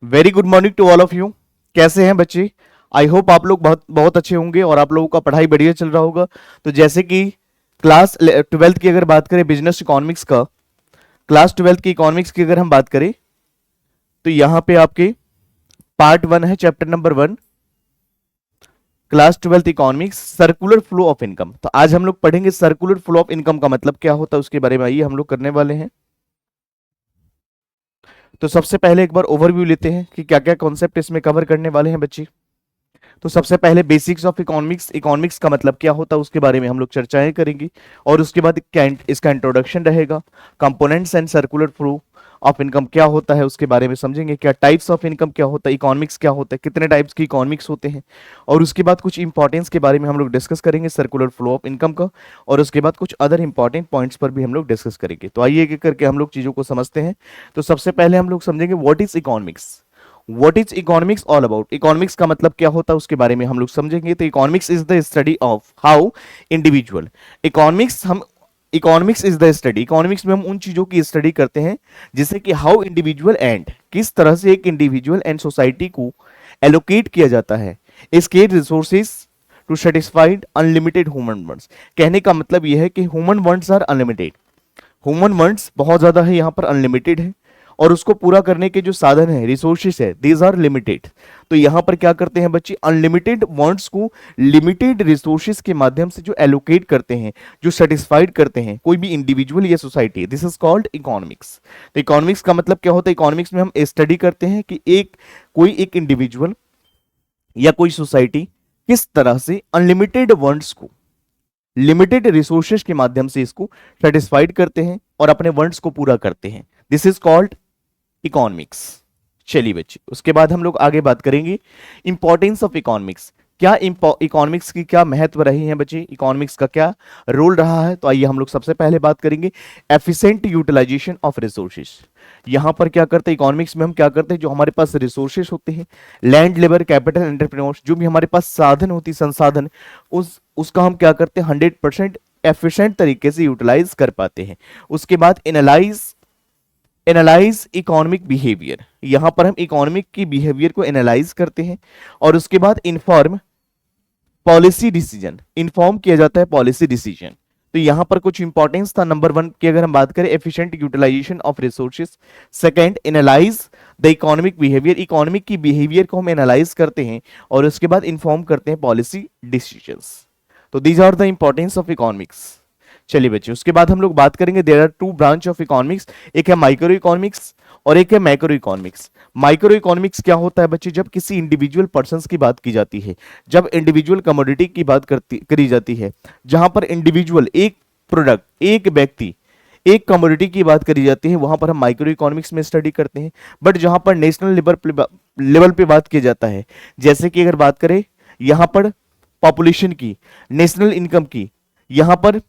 Very good morning to all of you. कैसे हैं बच्चे? आई होप आप लोग बहुत बहुत अच्छे होंगे और आप लोगों का पढ़ाई बढ़िया चल रहा होगा। तो जैसे कि क्लास 12th की अगर बात करें बिजनेस इकोनॉमिक्स का, क्लास 12th की इकोनॉमिक्स की अगर हम बात करें तो यहाँ पे आपके पार्ट 1 है, chapter number 1, class 12th economics, circular flow of income. तो आज हम लोग पढ़ेंगे सर्कुलर फ्लो ऑफ इनकम का मतलब क्या होता है, उसके बारे में आइए हम लोग करने वाले हैं। तो सबसे पहले एक बार ओवरव्यू लेते हैं कि क्या क्या कॉन्सेप्ट इसमें कवर करने वाले हैं बच्चे। तो सबसे पहले बेसिक्स ऑफ इकोनॉमिक्स, इकोनॉमिक्स का मतलब क्या होता है उसके बारे में हम लोग चर्चाएं करेंगे। और उसके बाद इसका इंट्रोडक्शन रहेगा। Components and circular flow of income क्या होता है उसके बारे में समझेंगे। क्या टाइप्स ऑफ इनकम क्या होता है, इकोनॉमिक्स क्या होता है, कितने टाइप्स की इकोनॉमिक्स होते हैं। और उसके बाद कुछ इंपॉर्टेंस के बारे में हम लोग डिस्कस करेंगे सर्कुलर फ्लो ऑफ इनकम का। और उसके बाद कुछ अदर इंपॉर्टेंट पॉइंट्स पर भी हम लोग डिस्कस करेंगे। तो आइए एक एक करके हम लोग चीजों को समझते हैं। तो सबसे पहले हम लोग समझेंगे what is economics. What is economics all about, economics का मतलब क्या होता है उसके बारे में हम लोग समझेंगे। तो economics is the study of how individual, economics is the study, economics में हम उन चीजों की स्टडी करते हैं जिससे कि हाउ इंडिविजुअल एंड, किस तरह से एक इंडिविजुअल एंड सोसाइटी को एलोकेट किया जाता है scarce resources to satisfied unlimited human wants. कहने का मतलब यह है कि human wants are unlimited, human wants बहुत ज्यादा है, यहाँ पर अनलिमिटेड है। और उसको पूरा करने के जो साधन है, रिसोर्सेस है, दीज आर लिमिटेड। तो यहां पर क्या करते हैं बच्चे, अनलिमिटेड वांट्स को लिमिटेड रिसोर्सेस के माध्यम से जो एलोकेट करते हैं, जो सेटिस्फाइड करते हैं कोई भी इंडिविजुअल या society, this is called economics. तो इकोनॉमिक्स का मतलब क्या होता है, इकोनॉमिक्स में हम स्टडी करते हैं कि कोई एक इंडिविजुअल या कोई सोसाइटी किस तरह से अनलिमिटेड वांट्स को लिमिटेड रिसोर्सेज के माध्यम से इसको सेटिस्फाइड करते हैं और अपने वांट्स को पूरा करते हैं। This is called economics. चलिए बच्चे, उसके बाद हम लोग आगे बात करेंगे इंपॉर्टेंस ऑफ इकोनॉमिक्स। क्या इकोनॉमिक्स की क्या महत्व रही है बच्चे, इकोनॉमिक्स का क्या रोल रहा है। तो आइए हम लोग सबसे पहले बात करेंगे एफिशिएंट यूटिलाइजेशन ऑफ रिसोर्सेज। यहां पर क्या करते हैं इकोनॉमिक्स में, हम क्या करते हैं, जो हमारे पास रिसोर्सेज होते हैं, लैंड, लेबर, कैपिटल, एंटरप्रेन्योर्स, जो भी हमारे पास साधन होती संसाधन, उसका हम क्या करते हैं 100% एफिशिएंट तरीके से यूटिलाइज कर पाते हैं। उसके बाद एनालाइज इकोनॉमिक बिहेवियर, यहां पर हम इकोनॉमिक की बिहेवियर को एनालाइज करते हैं। और उसके बाद इन्फॉर्म पॉलिसी डिसीजन, इन्फॉर्म किया जाता है पॉलिसी डिसीजन। तो यहां पर कुछ इंपॉर्टेंस था। नंबर 1 की अगर हम बात करें, efficient utilization of resources. Second, analyse the economic behaviour, economic की बिहेवियर को हम एनालाइज करते हैं और उसके बाद इन्फॉर्म करते हैं पॉलिसी डिसीजंस। तो these are the importance of economics. चलिए बच्चे, उसके बाद हम लोग बात करेंगे there are two branch of economics, एक है माइक्रो इकोनॉमिक्स और एक है मैक्रो इकोनॉमिक्स। माइक्रो इकोनॉमिक्स क्या होता है बच्चे, जब किसी इंडिविजुअल पर्संस की बात की जाती है, जब इंडिविजुअल कमोडिटी की बात करी जाती है, जहां पर इंडिविजुअल एक प्रोडक्ट, एक व्यक्ति, एक कमोडिटी की बात करी जाती है, वहां पर हम माइक्रो इकोनॉमिक्स में स्टडी करते हैं। बट जहां पर नेशनल लेवल पे बात किया जाता है, जैसे कि अगर बात करें यहां पर पॉपुलेशन की, नेशनल इनकम की, यहां पर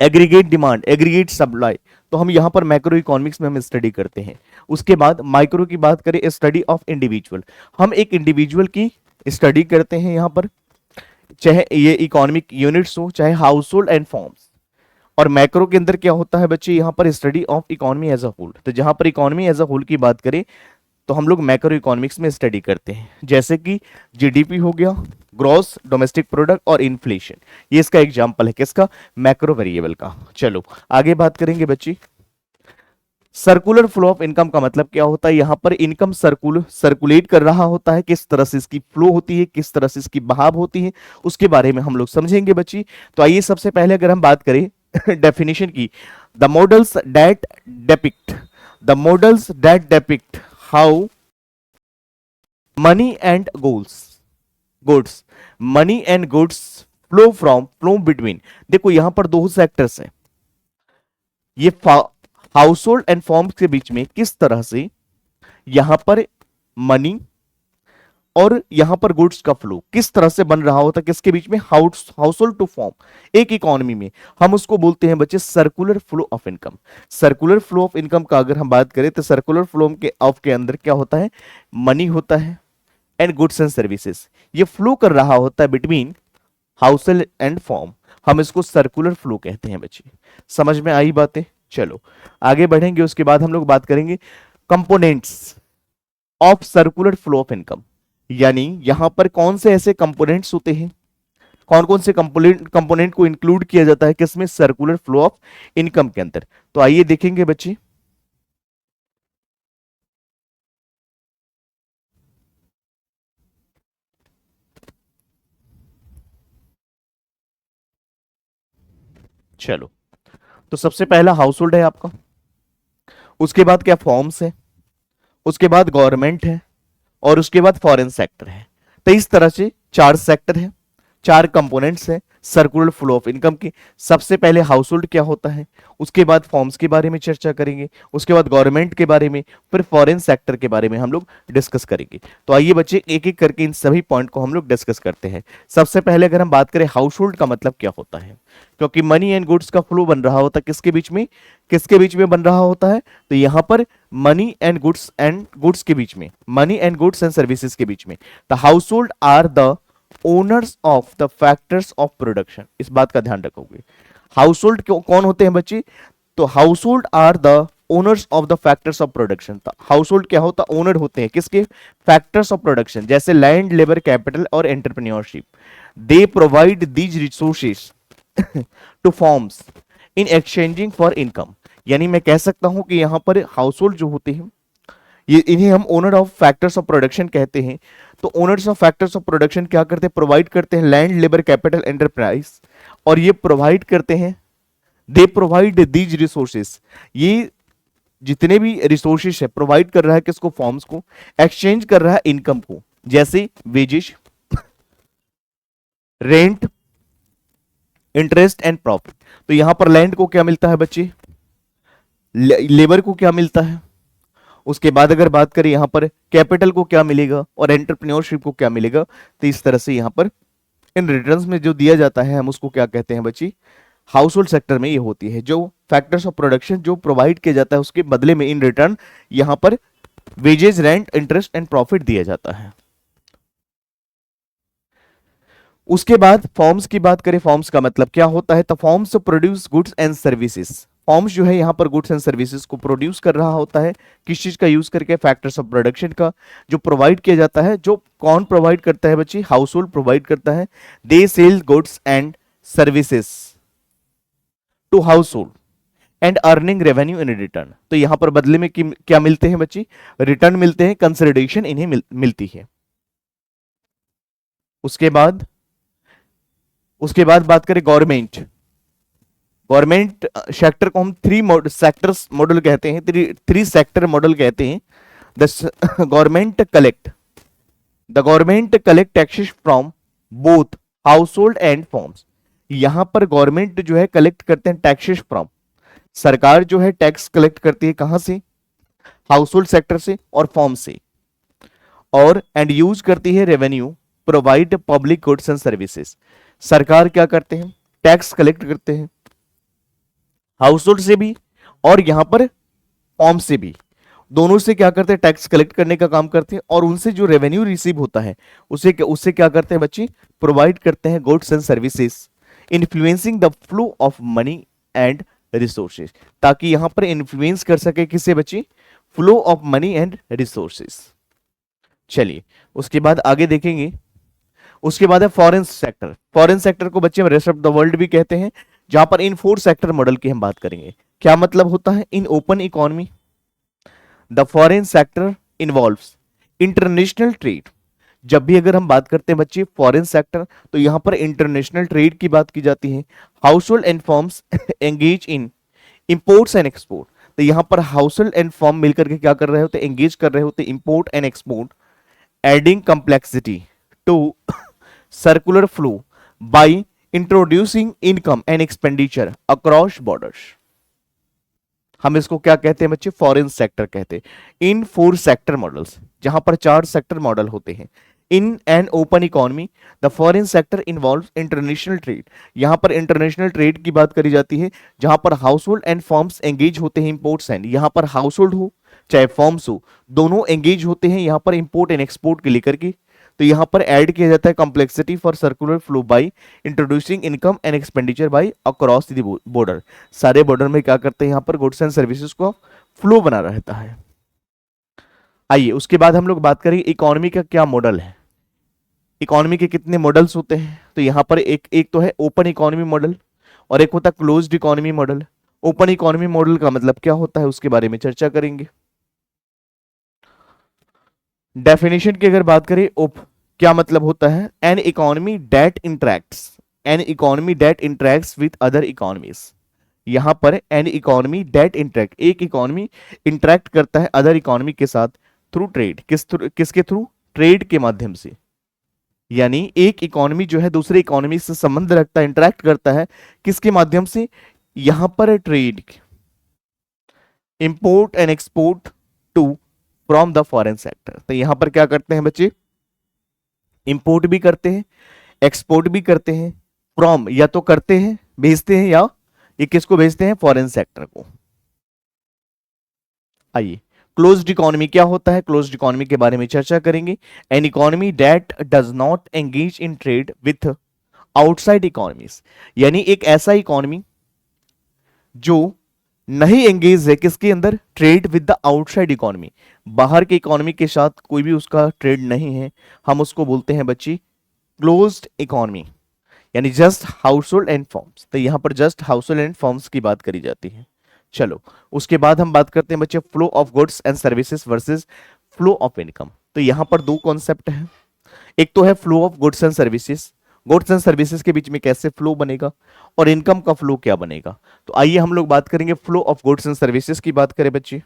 एग्रीगेट डिमांड, एग्रीगेट सप्लाई, तो हम यहां पर मैक्रो इकोनॉमिक्स में हम स्टडी करते हैं। उसके बाद माइक्रो की बात करें, स्टडी ऑफ इंडिविजुअल, हम एक इंडिविजुअल की स्टडी करते हैं यहां पर, चाहे ये इकोनॉमिक यूनिट्स हो, चाहे हाउस होल्ड एंड फॉर्म्स। और मैक्रो के अंदर क्या होता है बच्चे, यहां पर study of economy as a whole. तो जहां पर इकोनॉमी एज अ होल की बात करें तो हम लोग मैक्रो इकोनॉमिक्स में स्टडी करते हैं, जैसे कि जीडीपी हो गया, ग्रॉस डोमेस्टिक प्रोडक्ट और इन्फ्लेशन। ये इसका एग्जांपल है किसका, मैक्रो वेरिएबल का। चलो आगे बात करेंगे बच्ची। सर्कुलर फ्लो ऑफ इनकम का मतलब क्या होता है, यहां पर इनकम सर्कुलेट कर रहा होता है, किस तरह से इसकी फ्लो होती है, किस तरह से इसकी बहाव होती है, उसके बारे में हम लोग समझेंगे बच्ची। तो आइए सबसे पहले अगर हम बात करें डेफिनेशन की, the models that depict how many and goods money and goods flow between. देखो यहां पर दो सेक्टर्स हैं, ये हाउस होल्ड एंड फॉर्म्स के बीच में किस तरह से यहां पर मनी और यहां पर गुड्स का फ्लो किस तरह से बन रहा होता है, किसके बीच में, हाउस होल्ड टू फॉर्म एक इकोनॉमी में, हम उसको बोलते हैं बच्चे circular flow of income. Circular flow of income का अगर हम बात करें तो सर्कुलर फ्लो के अंदर क्या होता है, मनी होता है एंड गुड्स एंड सर्विसेज, ये फ्लो कर रहा होता है बिटवीन हाउस एंड फॉर्म, हम इसको सर्कुलर फ्लो कहते हैं बच्चे। समझ में आई बातें। चलो आगे बढ़ेंगे, उसके बाद हम लोग बात करेंगे components. Of circular flow of income, यानी यहां पर कौन से ऐसे कंपोनेंट्स होते हैं, कौन कौन से कंपोनेंट को इंक्लूड किया जाता है किसमें, सर्कुलर फ्लो ऑफ इनकम के अंदर। तो आइए देखेंगे बच्चे। चलो, तो सबसे पहला हाउस होल्ड है आपका, उसके बाद क्या फॉर्म्स है, उसके बाद गवर्नमेंट है, और उसके बाद फॉरेन सेक्टर है। तो इस तरह से चार सेक्टर है, चार कंपोनेंट्स हैं सर्कुलर फ्लो ऑफ इनकम की। सबसे पहले हाउस होल्ड क्या होता है, उसके बाद फॉर्म्स के बारे में चर्चा करेंगे, उसके बाद गवर्नमेंट के बारे में, फिर फॉरेन सेक्टर के बारे में हम लोग डिस्कस करेंगे। तो आइए बच्चे एक एक करके इन सभी पॉइंट को हम लोग डिस्कस करते हैं। सबसे पहले अगर हम बात करें हाउस होल्ड का मतलब क्या होता है, क्योंकि मनी एंड गुड्स का फ्लो बन रहा होता है किसके बीच में, किसके बीच में बन रहा होता है, तो यहां पर मनी एंड गुड्स के बीच में, money and goods and services के बीच में। The house hold are the owners of the factors of production, इस बात का ध्यान रखोगे। हाउस होल्ड कौन होते हैं बच्चे, तो house hold are the owners of the factors of production. House hold क्या होता है, ओनर होते हैं किसके, फैक्टर्स ऑफ प्रोडक्शन, जैसे लैंड, लेबर, कैपिटल और entrepreneurship. They provide these resources to firms in exchanging for income. यानी मैं कह सकता हूं कि यहां पर हाउस होल्ड जो होते हैं, ये इन्हें हम owner of factors of production कहते हैं। तो owners of factors of production क्या करते हैं, प्रोवाइड करते हैं लैंड, लेबर, कैपिटल, एंटरप्राइज, और ये प्रोवाइड करते हैं, दे प्रोवाइड दीज रिसोर्सेस, ये जितने भी रिसोर्सेस है प्रोवाइड कर रहा है किसको, फॉर्म्स को, एक्सचेंज कर रहा है इनकम को, जैसे wages, rent, interest and profit. तो यहां पर लैंड को क्या मिलता है बच्चे, लेबर को क्या मिलता है, उसके बाद अगर बात करें यहां पर कैपिटल को क्या मिलेगा और एंटरप्रेन्योरशिप को क्या मिलेगा। तो इस तरह से यहां पर इन रिटर्न्स में जो दिया जाता है हम उसको क्या कहते हैं बच्ची, हाउस होल्ड सेक्टर में ये होती है, जो फैक्टर्स ऑफ प्रोडक्शन जो प्रोवाइड किया जाता है उसके बदले में इन रिटर्न यहां पर wages, rent, interest and profit दिया जाता है। उसके बाद फॉर्म्स की बात करें, फॉर्म्स का मतलब क्या होता है, तो forms produce goods and services. Forms जो है यहाँ पर गुड्स एंड सर्विसेज को प्रोड्यूस कर रहा होता है, किस चीज का यूज करके, फैक्टर्स ऑफ प्रोडक्शन का, जो प्रोवाइड किया जाता है, जो कौन प्रोवाइड करता है बच्ची, हाउस होल्ड प्रोवाइड करता है। They sell goods and services to house hold and earning revenue in return. तो यहां पर बदले में क्या मिलते हैं बच्ची, रिटर्न मिलते हैं, कंसिडरेशन इन्हें मिलती है। उसके बाद बात करें गवर्नमेंट, गवर्नमेंट सेक्टर को हम सेक्टर्स मॉडल कहते हैं, थ्री सेक्टर मॉडल कहते हैं। The government collect the government collect taxes from both house hold and forms. यहां पर गवर्नमेंट जो है कलेक्ट करते हैं टैक्सेस फ्रॉम, सरकार जो है टैक्स कलेक्ट करती है कहां से, हाउस होल्ड सेक्टर से और फॉर्म से, और एंड यूज करती है revenue provide public goods and services. सरकार क्या करते हैं, टैक्स कलेक्ट करते हैं हाउस होल्ड से भी और यहां पर फॉर्म से भी, दोनों से क्या करते हैं, टैक्स कलेक्ट करने का काम करते हैं, और उनसे जो रेवेन्यू रिसीव होता है उससे क्या करते हैं बच्चे, प्रोवाइड करते हैं goods and services, influencing the flow of money and resources, ताकि यहां पर इन्फ्लुएंस कर सके किससे बच्चे, flow of money and resources. चलिए उसके बाद आगे देखेंगे। उसके बाद है फॉरेन सेक्टर। फॉरेन सेक्टर को बच्चे रेस्ट ऑफ द वर्ल्ड भी कहते हैं, जहां पर इन फोर सेक्टर मॉडल की हम बात करेंगे। क्या मतलब होता है, in open economy the foreign sector involves international trade. जब भी अगर हम बात करते हैं बच्चे फॉरेन सेक्टर, तो यहां पर इंटरनेशनल ट्रेड की बात की जाती है। House hold and firms engage in imports and export. तो यहां पर हाउस होल्ड एंड फर्म मिलकर के क्या कर रहे होते, एंगेज कर रहे होते import and export, adding complexity to circular flow by introducing income and expenditure across borders। हम इसको क्या कहते हैं बच्चे, फॉरेन सेक्टर कहते हैं। इन फोर सेक्टर मॉडल्स, जहां पर चार सेक्टर मॉडल होते हैं। In an open economy the foreign sector involve international trade. यहां पर इंटरनेशनल ट्रेड की बात करी जाती है, जहां पर house hold and forms engage होते हैं इंपोर्ट्स एंड, यहां पर हाउस होल्ड हो चाहे फॉर्म्स हो, दोनों एंगेज होते हैं यहां पर इंपोर्ट एंड एक्सपोर्ट के लेकर के। तो यहां पर ऐड किया जाता है complexity for circular flow by introducing income and expenditure bye across the border. सारे बॉर्डर में क्या करते हैं, यहां पर गुड्स एंड सर्विसेज को फ्लो बना रहता है। आइए उसके बाद हम लोग बात करेंगे इकोनॉमी का क्या मॉडल है, इकोनॉमी के कितने मॉडल्स होते हैं। तो यहां पर एक एक तो है ओपन इकोनॉमी मॉडल और एक होता है closed economy model. Open economy model का मतलब क्या होता है उसके बारे में चर्चा करेंगे। डेफिनेशन की अगर बात करें क्या मतलब होता है, an economy that interacts, an economy that interacts with other economies. यहां पर एन इकोनॉमी दैट इंटरेक्ट, एक इकोनॉमी इंटरेक्ट करता है अदर इकोनॉमी के साथ थ्रू ट्रेड, किसके थ्रू, ट्रेड के माध्यम से। यानी एक इकोनॉमी जो है दूसरे इकोनॉमी से संबंध रखता है, इंटरेक्ट करता है, किसके माध्यम से, यहां पर trade, import and export to from the foreign sector. तो यहां पर क्या करते हैं बच्चे, इंपोर्ट भी करते हैं, एक्सपोर्ट भी करते हैं, फ्रॉम या तो करते हैं भेजते हैं, या ये किसको भेजते हैं, फॉरेन सेक्टर को। आइए क्लोज्ड इकोनॉमी क्या होता है, क्लोज्ड इकोनॉमी के बारे में चर्चा करेंगे। An economy that does not engage in trade with outside economies, यानी एक ऐसा इकोनॉमी जो नहीं एंगेज है किसके अंदर, trade with the outside economy, बाहर के इकोनॉमी के साथ कोई भी उसका ट्रेड नहीं है, हम उसको बोलते हैं बच्ची क्लोज्ड इकोनॉमी, यानी जस्ट हाउसहोल्ड एंड फॉर्म्स। तो यहां पर जस्ट हाउसहोल्ड एंड फॉर्म्स की बात करी जाती है। चलो उसके बाद हम बात करते हैं बच्चे flow of goods and services versus flow of income. तो यहां पर दो कॉन्सेप्ट है, एक तो है flow of goods and services, goods and services के बीच में कैसे फ्लो बनेगा, और इनकम का फ्लो क्या बनेगा। तो आइए हम लोग बात करेंगे flow of goods and services की बात करें बच्चे।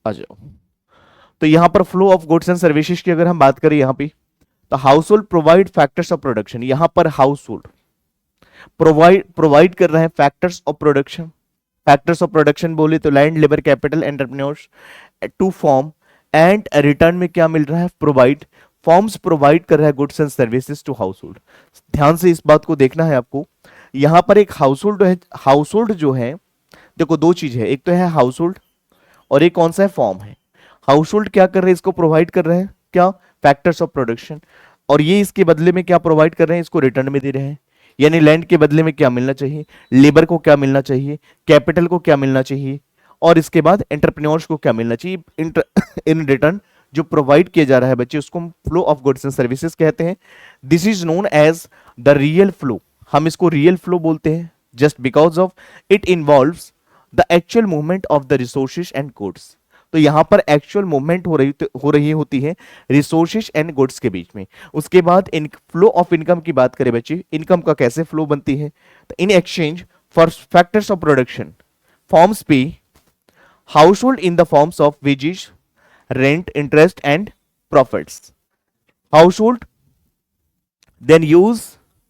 आ जाओ। तो यहां पर flow of goods and services की अगर हम बात करें यहां पे, तो house hold provide factors of production, यहां पर हाउस होल्ड प्रोवाइड कर रहे हैं factors of production. Factors of production बोले तो land, labour, capital, entrepreneurs to firm, and return में क्या मिल रहा है, प्रोवाइड, फॉर्म्स प्रोवाइड कर रहा है goods and services to house hold. ध्यान से इस बात को देखना है आपको, यहां पर एक हाउस होल्ड है, हाउस होल्ड जो है, देखो दो चीज है, एक तो है हाउस होल्ड और एक कौन सा है, फॉर्म है। हाउस होल्ड क्या कर रहे हैं, इसको प्रोवाइड कर रहे हैं क्या, फैक्टर्स ऑफ प्रोडक्शन, और ये इसके बदले में क्या प्रोवाइड कर रहे हैं, इसको रिटर्न में दे रहे हैं। यानी लैंड के बदले में क्या मिलना चाहिए, लेबर को क्या मिलना चाहिए, कैपिटल को क्या मिलना चाहिए, और इसके बाद एंटरप्रेन्योर्स को क्या मिलना चाहिए इन रिटर्न जो प्रोवाइड किया जा रहा है बच्चे, उसको हम flow of goods and services कहते हैं। This is known as the real flow, हम इसको रियल फ्लो बोलते हैं, just because of it involves the actual movement of the resources and goods. तो यहां पर एक्चुअल मूवमेंट हो रही होती है रिसोर्सेज एंड गुड्स के बीच में। उसके बाद इन फ्लो ऑफ इनकम की बात करें बच्चे, इनकम का कैसे फ्लो बनती है, तो in exchange for factors of production forms पे household in the forms of wages, rent, interest and profits. Household then use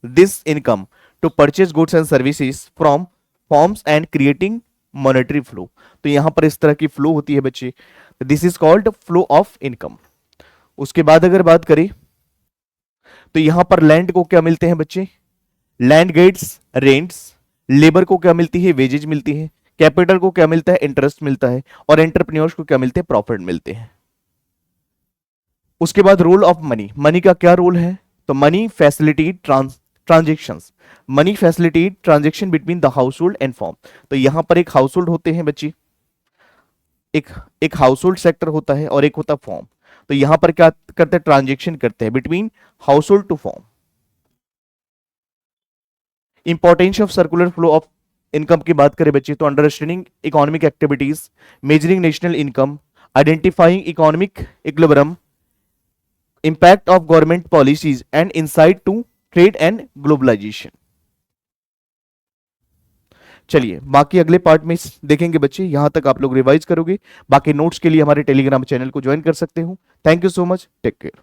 this income to purchase goods and services from firms and creating monetary flow। तो यहां पर इस तरह की flow होती है बच्चे, this is called flow of income. उसके बाद अगर बात करें तो यहां पर लैंड को क्या मिलते हैं बच्चे, लैंड गेट्स रेंट्स, लेबर को क्या मिलती है, वेजेज मिलती है, कैपिटल को क्या मिलता है, इंटरेस्ट मिलता है, और एंटरप्रेन्योर्स को क्या मिलते हैं, प्रॉफिट मिलते हैं। उसके बाद रोल ऑफ मनी, मनी का क्या रोल है, तो money facility transactions, money facility transaction between the household and form. तो यहां पर एक हाउसहोल्ड होते हैं बच्ची, एक हाउसहोल्ड सेक्टर होता है और एक होता है फॉर्म। तो यहां पर क्या करते हैं, ट्रांजेक्शन करते हैं between household to firm. Importance of circular flow of income की बात करें बच्चे, तो understanding economic activities, measuring national income, identifying economic equilibrium, impact of government policies and insight to trade and globalization। चलिए बाकी अगले पार्ट में देखेंगे बच्चे, यहां तक आप लोग रिवाइज करोगे, बाकी नोट्स के लिए हमारे टेलीग्राम चैनल को ज्वाइन कर सकते हो। Thank you so much, take care.